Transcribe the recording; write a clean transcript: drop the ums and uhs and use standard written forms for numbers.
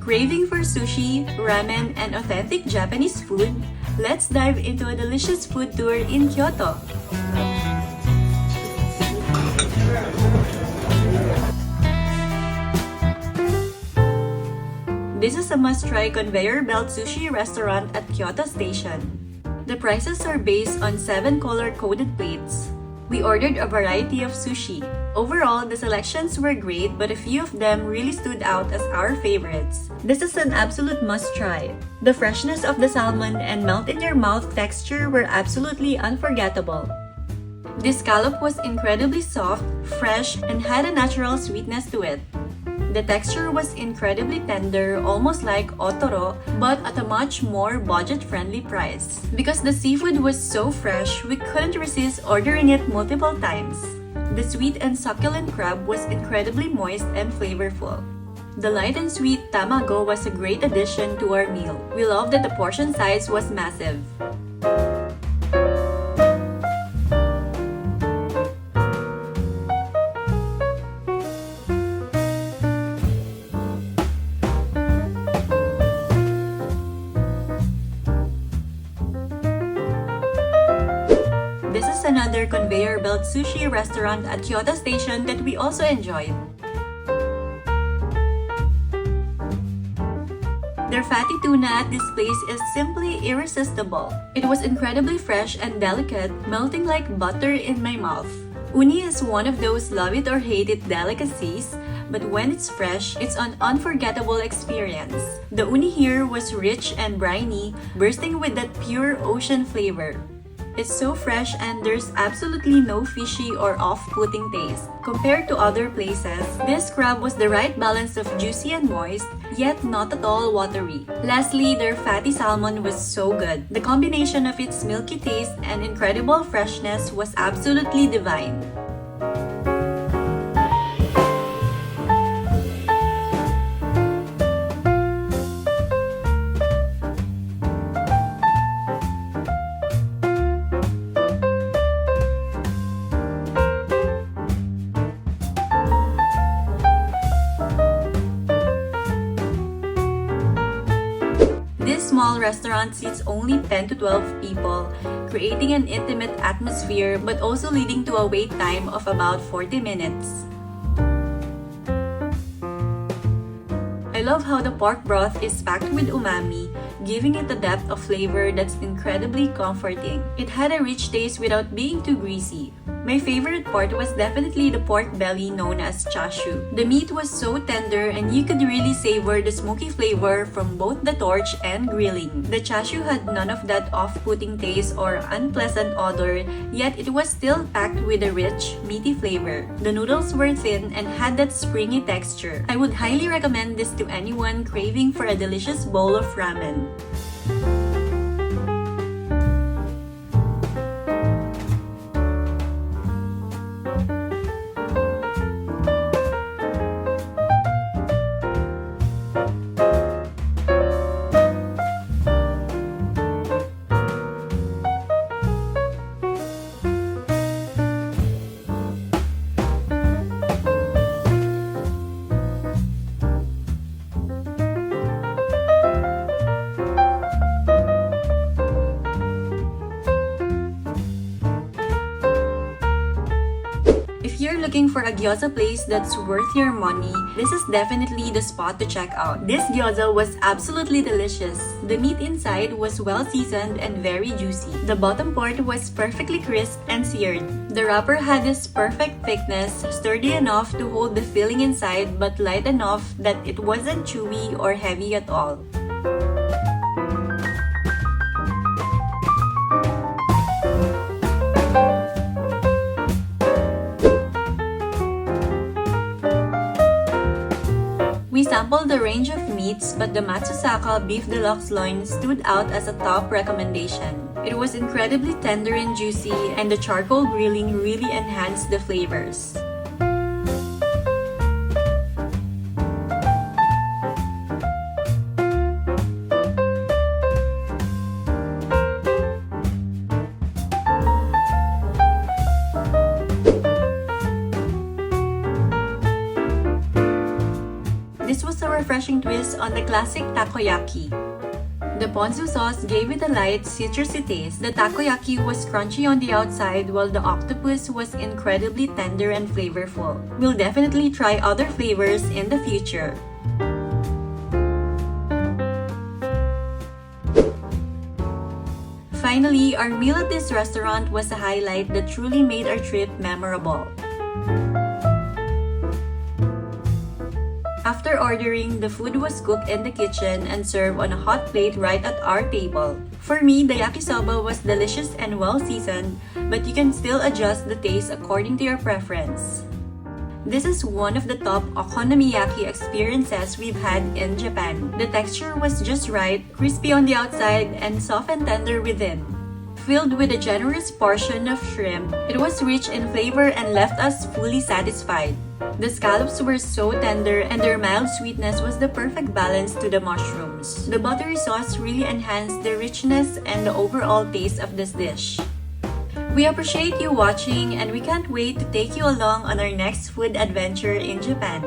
Craving for sushi, ramen, and authentic Japanese food? Let's dive into a delicious food tour in Kyoto. This is a must-try conveyor belt sushi restaurant at Kyoto Station. The prices are based on 7 color-coded plates. We ordered a variety of sushi. Overall, the selections were great, but a few of them really stood out as our favorites. This is an absolute must-try. The freshness of the salmon and melt-in-your-mouth texture were absolutely unforgettable. This scallop was incredibly soft, fresh, and had a natural sweetness to it. The texture was incredibly tender, almost like Toro, but at a much more budget-friendly price. Because the seafood was so fresh, we couldn't resist ordering it multiple times. The sweet and succulent crab was incredibly moist and flavorful. The light and sweet Tamago was a great addition to our meal. We loved that the portion size was massive. This is another conveyor belt sushi restaurant at Kyoto Station that we also enjoyed. Their fatty tuna at this place is simply irresistible. It was incredibly fresh and delicate, melting like butter in my mouth. Uni is one of those love it or hate it delicacies, but when it's fresh, it's an unforgettable experience. The uni here was rich and briny, bursting with that pure ocean flavor. It's so fresh and there's absolutely no fishy or off-putting taste. Compared to other places, this crab was the right balance of juicy and moist, yet not at all watery. Lastly, their fatty salmon was so good. The combination of its milky taste and incredible freshness was absolutely divine. This small restaurant seats only 10 to 12 people, creating an intimate atmosphere but also leading to a wait time of about 40 minutes. I love how the pork broth is packed with umami, giving it a depth of flavor that's incredibly comforting. It had a rich taste without being too greasy. My favorite part was definitely the pork belly known as chashu. The meat was so tender and you could really savor the smoky flavor from both the torch and grilling. The chashu had none of that off-putting taste or unpleasant odor, yet it was still packed with a rich, meaty flavor. The noodles were thin and had that springy texture. I would highly recommend this to anyone craving for a delicious bowl of ramen. If you're looking for a gyoza place that's worth your money, this is definitely the spot to check out. This gyoza was absolutely delicious. The meat inside was well seasoned and very juicy. The bottom part was perfectly crisp and seared. The wrapper had this perfect thickness, sturdy enough to hold the filling inside but light enough that it wasn't chewy or heavy at all. We sampled a range of meats, but the Matsusaka Beef Deluxe Loin stood out as a top recommendation. It was incredibly tender and juicy, and the charcoal grilling really enhanced the flavors. This was a refreshing twist on the classic takoyaki. The ponzu sauce gave it a light, citrusy taste. The takoyaki was crunchy on the outside while the octopus was incredibly tender and flavorful. We'll definitely try other flavors in the future. Finally, our meal at this restaurant was a highlight that truly made our trip memorable. After ordering, the food was cooked in the kitchen and served on a hot plate right at our table. For me, the yakisoba was delicious and well seasoned, but you can still adjust the taste according to your preference. This is one of the top okonomiyaki experiences we've had in Japan. The texture was just right, crispy on the outside and soft and tender within. Filled with a generous portion of shrimp, it was rich in flavor and left us fully satisfied. The scallops were so tender and their mild sweetness was the perfect balance to the mushrooms. The buttery sauce really enhanced the richness and the overall taste of this dish. We appreciate you watching and we can't wait to take you along on our next food adventure in Japan.